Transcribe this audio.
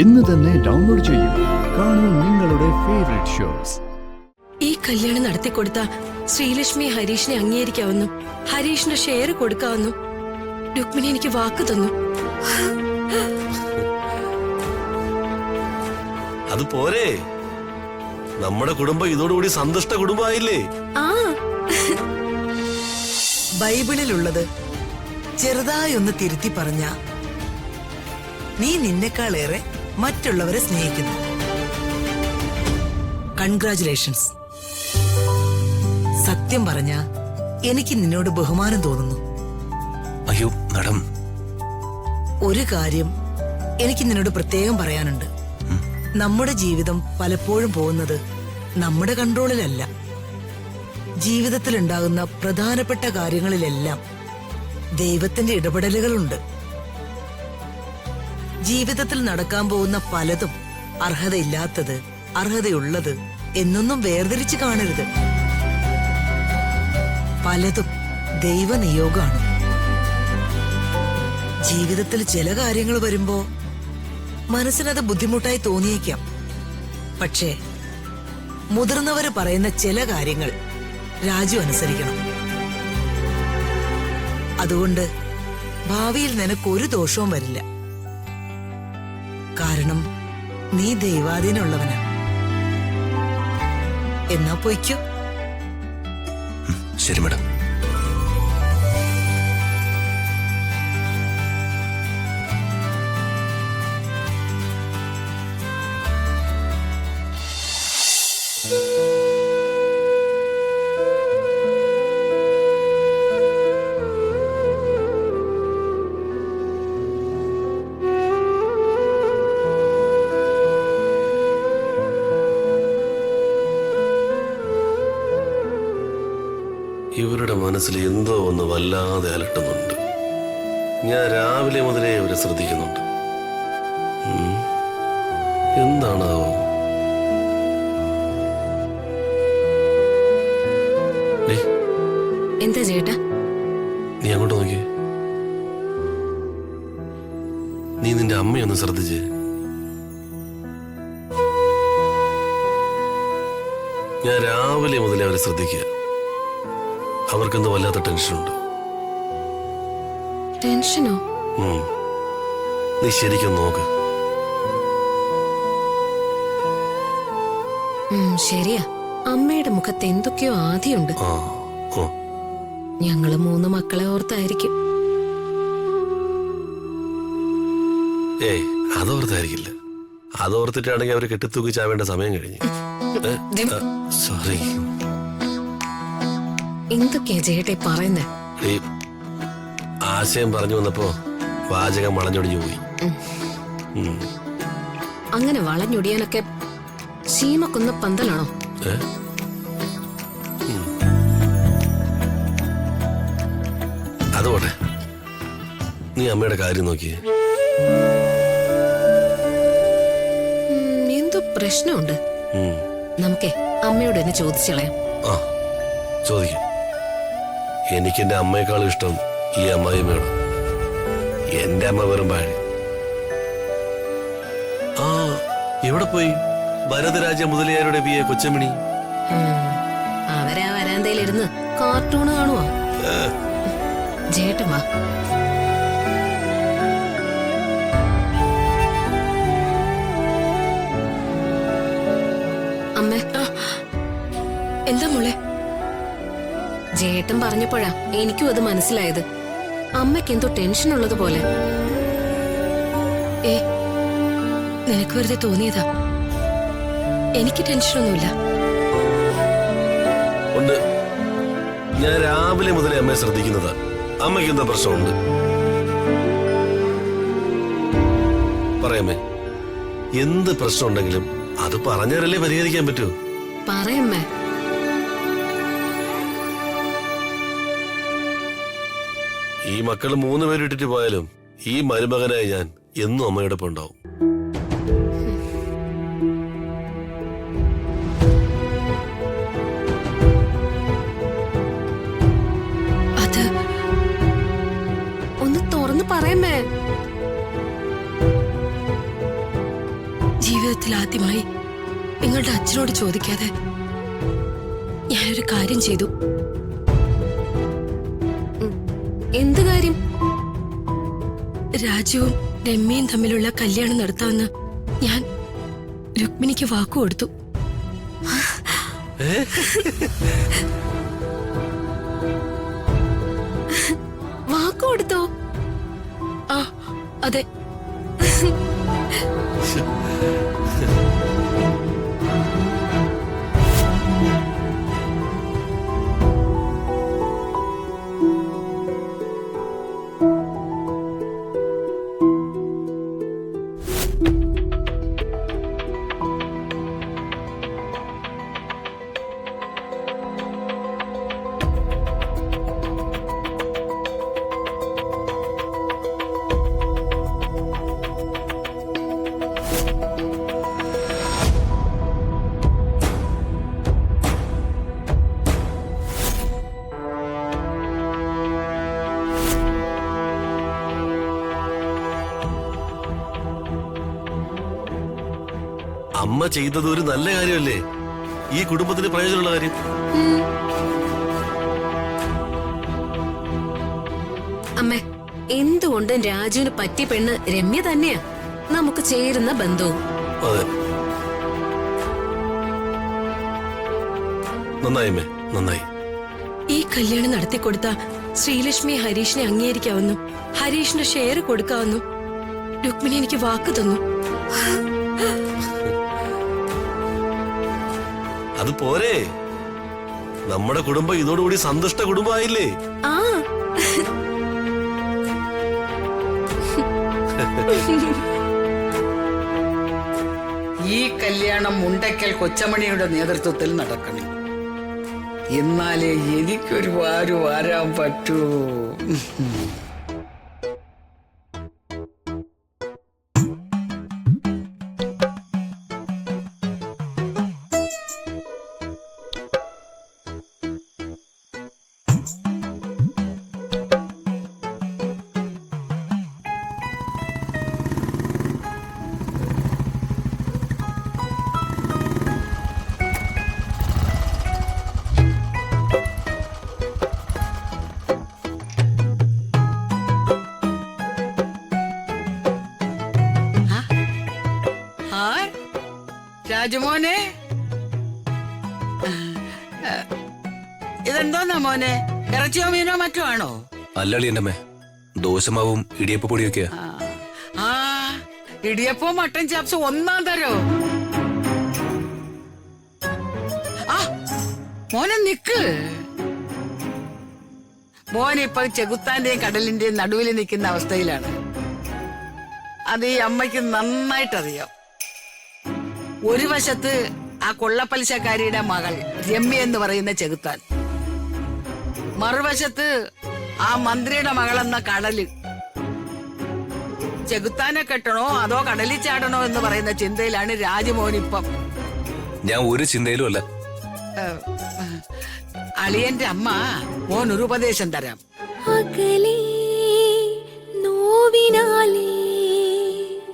ഇന്ന് തന്നെ ഡൗൺലോഡ് ചെയ്യൂ. കാണൂ നിങ്ങളുടെ ഫേവറേറ്റ് ഷോസ്. ഈ കല്യാണം നടത്തിക്കൊടുത്ത ശ്രീലക്ഷ്മി ഹരീഷിനെ അംഗീകരിക്കാവുന്നു, ഹരീഷിന്റെ ഷെയർ കൊടുക്കാവുന്നു രുക്മിണി എനിക്ക് വാക്ക് തന്നു. അത് പോരെ, നമ്മുടെ കുടുംബം ഇതോടുകൂടി സന്തുഷ്ട കുടുംബമായില്ലേ? ആ ബൈബിളിലുള്ളത് ചെറുതായി ഒന്ന് തിരുത്തി പറഞ്ഞ, നീ നിന്നെക്കാളേറെ മറ്റുള്ളവരെ സ്നേഹിക്കുന്നു. കൺഗ്രാചുലേഷൻസ്. സത്യം പറഞ്ഞ എനിക്ക് നിന്നോട് ബഹുമാനം തോന്നുന്നു. അയ്യോ മാഡം, ഒരു കാര്യം എനിക്ക് നിന്നോട് പ്രത്യേകം പറയാനുണ്ട്. നമ്മുടെ ജീവിതം പലപ്പോഴും പോകുന്നത് നമ്മുടെ കൺട്രോളിലല്ല. ജീവിതത്തിൽ ഉണ്ടാകുന്ന പ്രധാനപ്പെട്ട കാര്യങ്ങളിലെല്ലാം ദൈവത്തിന്റെ ഇടപെടലുകളുണ്ട്. ജീവിതത്തിൽ നടക്കാൻ പോകുന്ന പലതും അർഹതയില്ലാത്തത്, അർഹതയുള്ളത് എന്നൊന്നും വേർതിരിച്ച് കാണരുത്. പലതും ദൈവനിയോഗമാണ്. ജീവിതത്തിൽ ചില കാര്യങ്ങൾ വരുമ്പോ മനസ്സിനത് ബുദ്ധിമുട്ടായി തോന്നിയേക്കാം. പക്ഷേ മുതിർന്നവര് പറയുന്ന ചില കാര്യങ്ങൾ രാജു അനുസരിക്കണം. അതുകൊണ്ട് ഭാവിയിൽ നിനക്കൊരു ദോഷവും വരില്ല. കാരണം നീ ദൈവാധീനമുള്ളവനാ. എന്നാ പൊയ്ക്കോ. ശരി മാഡം. ഇവരുടെ മനസ്സിൽ എന്തോ ഒന്ന് വല്ലാതെ അലട്ടുന്നുണ്ട്. ഞാൻ രാവിലെ മുതലേ ഇവരെ ശ്രദ്ധിക്കുന്നുണ്ട്. എന്താണാവോ? എന്താ ചേട്ടാ? നീ അങ്ങോട്ട് നോക്കി. നീ നിന്റെ അമ്മയൊന്ന് ശ്രദ്ധിച്ചേ. ഞാൻ രാവിലെ മുതലേ അവരെ ശ്രദ്ധിക്കുക. അവർക്കെന്തോ വല്ലാത്ത ടെൻഷനുണ്ട്. ടെൻഷനോ? നീ ശരിക്കും നോക്ക്. ശരിയാ, അമ്മയുടെ മുഖത്ത് എന്തൊക്കെയോ ആദിയുണ്ട്. ഞങ്ങള് 3 മക്കളെ ഓർത്തായിരിക്കും. ഏയ്, അതോർത്തായിരിക്കില്ല. അതോർത്തിട്ടാണെങ്കിൽ അവര് കെട്ടിത്തൂക്കി ചാവേണ്ട സമയം കഴിഞ്ഞു. സോറി. എന്തൊക്കെയാ ചേട്ടേ പറയുന്നേ? ആശയം പറഞ്ഞു വന്നപ്പോ വാചകം വളഞ്ഞൊടിഞ്ഞു പോയി. അങ്ങനെ വളഞ്ഞൊടിയാനൊക്കെ ശീമക്കൊന്ന പന്തലാണോ? അതുപോട്ടെ, നീ അമ്മയുടെ കാര്യം നോക്കിയേ. എന്തോ പ്രശ്നമുണ്ട്. നമുക്കേ അമ്മയോട് തന്നെ ചോദിച്ചളയാം. ആ, ചോദിക്കും. എനിക്കെന്റെ അമ്മയെക്കാളും ഇഷ്ടം ഈ അമ്മായിമ്മയോട്. എന്റെ അമ്മ വെറും പാഴ്. ആ, എവിടെ പോയി ഭരതരാജ മുതലിയാരുടെ ബി എ കൊച്ചമണി? അവരാ വരാന്തയിലിരുന്ന് കാർട്ടൂണ് കാണുവാ. ചേട്ടൻ വാ. അമ്മേ. എന്താ മോളെ? ചേട്ടൻ പറഞ്ഞപ്പോഴാ എനിക്കും അത് മനസ്സിലായത്. അമ്മയ്ക്ക് എന്തോ ടെൻഷൻ ഉള്ളത് പോലെ. നിനക്ക് വെറുതെ തോന്നിയതാ. എനിക്ക് ടെൻഷനൊന്നുമില്ല. ഉണ്ട്. ഞാൻ രാവിലെ മുതലേ അമ്മയെ ശ്രദ്ധിക്കുന്നതാ. അമ്മയ്ക്ക് എന്താ പ്രശ്നമുണ്ട്? പറയാമേ, എന്ത് പ്രശ്നം ഉണ്ടെങ്കിലും അത് പറഞ്ഞാലല്ലേ പരിഹരിക്കാൻ പറ്റൂ. പറയമ്മേ. ഈ മക്കൾ 3 പേര് ഇട്ടിട്ട് പോയാലും ഈ മരുമകനായി ഞാൻ എന്നും അമ്മയോടൊപ്പം ഉണ്ടാവും. അത് ഒന്ന് തുറന്നു പറയമ്മേ. ജീവിതത്തിൽ ആദ്യമായി നിങ്ങളുടെ അച്ഛനോട് ചോദിക്കാതെ ഞാനൊരു കാര്യം ചെയ്തു. എന്ത് കാര്യം? രാജുവും രമ്യയും തമ്മിലുള്ള കല്യാണം നടത്താമെന്ന് ഞാൻ രുക്മിണിക്ക് വാക്കു കൊടുത്തു. വാക്കു കൊടുത്തോ? ആ അതെ. അമ്മ ചെയ്തത് ഒരു നല്ല കാര്യമല്ലേ? ഈ കുടുംബത്തിന് പ്രയോജനമുള്ള കാര്യം. അമ്മേ, എന്തുകൊണ്ടും രാജുവിന് പറ്റിയ പെണ്ണ് രമ്യ തന്നെയാ. നമുക്ക് ചേരുന്ന ബന്ധവും. അതെ, നന്നായി അമ്മേ, നന്നായി. ഈ കല്യാണം നടത്തിക്കൊടുത്ത ശ്രീലക്ഷ്മി ഹരീഷിനെ അംഗീകരിക്കാമെന്നും ഹരീഷിന് ഷെയർ കൊടുക്കാമെന്നും രുക്മിണി എനിക്ക് വാക്ക് തന്നു. അത് പോരെ, നമ്മുടെ കുടുംബം ഇതോടുകൂടി സന്തുഷ്ട കുടുംബമായില്ലേ? ആ ഈ കല്യാണം മുണ്ടയ്ക്കൽ കൊച്ചമണിയുടെ നേതൃത്വത്തിൽ നടക്കണം. എന്നാലേ എനിക്കൊരു വാരു വാരാൻ പറ്റൂ. രാജുമോനെ, ഇതെന്തോന്നാ മോനെ? ഇറച്ചിയോ മീനോ മറ്റോ ആണോ? അല്ലളി എന്നമ്മേ, ദോശമാവും ഇടിയപ്പ പൊടിയൊക്കെയാ. ആ, ഇടിയപ്പവും മട്ടൻ ചാപ്സ് ഒന്നാം തരോ? ആ മോനെ നിക്ക്. മോനിപ്പോ ചെകുത്താന്റെയും കടലിന്റെയും നടുവിൽ നിൽക്കുന്ന അവസ്ഥയിലാണ്. അത് ഈ അമ്മയ്ക്ക് നന്നായിട്ടറിയാം. ഒരു വശത്ത് ആ കൊള്ളപ്പലിശക്കാരിയുടെ മകൾ രമ്യ എന്ന് പറയുന്ന ചെകുത്താൻ, മറുവശത്ത് ആ മന്ത്രിയുടെ മകളെന്ന കടല്. ചെകുത്താനെ കെട്ടണോ അതോ കടലിൽ ചാടണോ എന്ന് പറയുന്ന ചിന്തയിലാണ് രാജമോനിപ്പം. ഞാൻ ഒരു ചിന്തയിലും അല്ല. അളിയന്റെ അമ്മ മോനൊരു ഉപദേശം തരാം. അകലേ നോവിനാലേ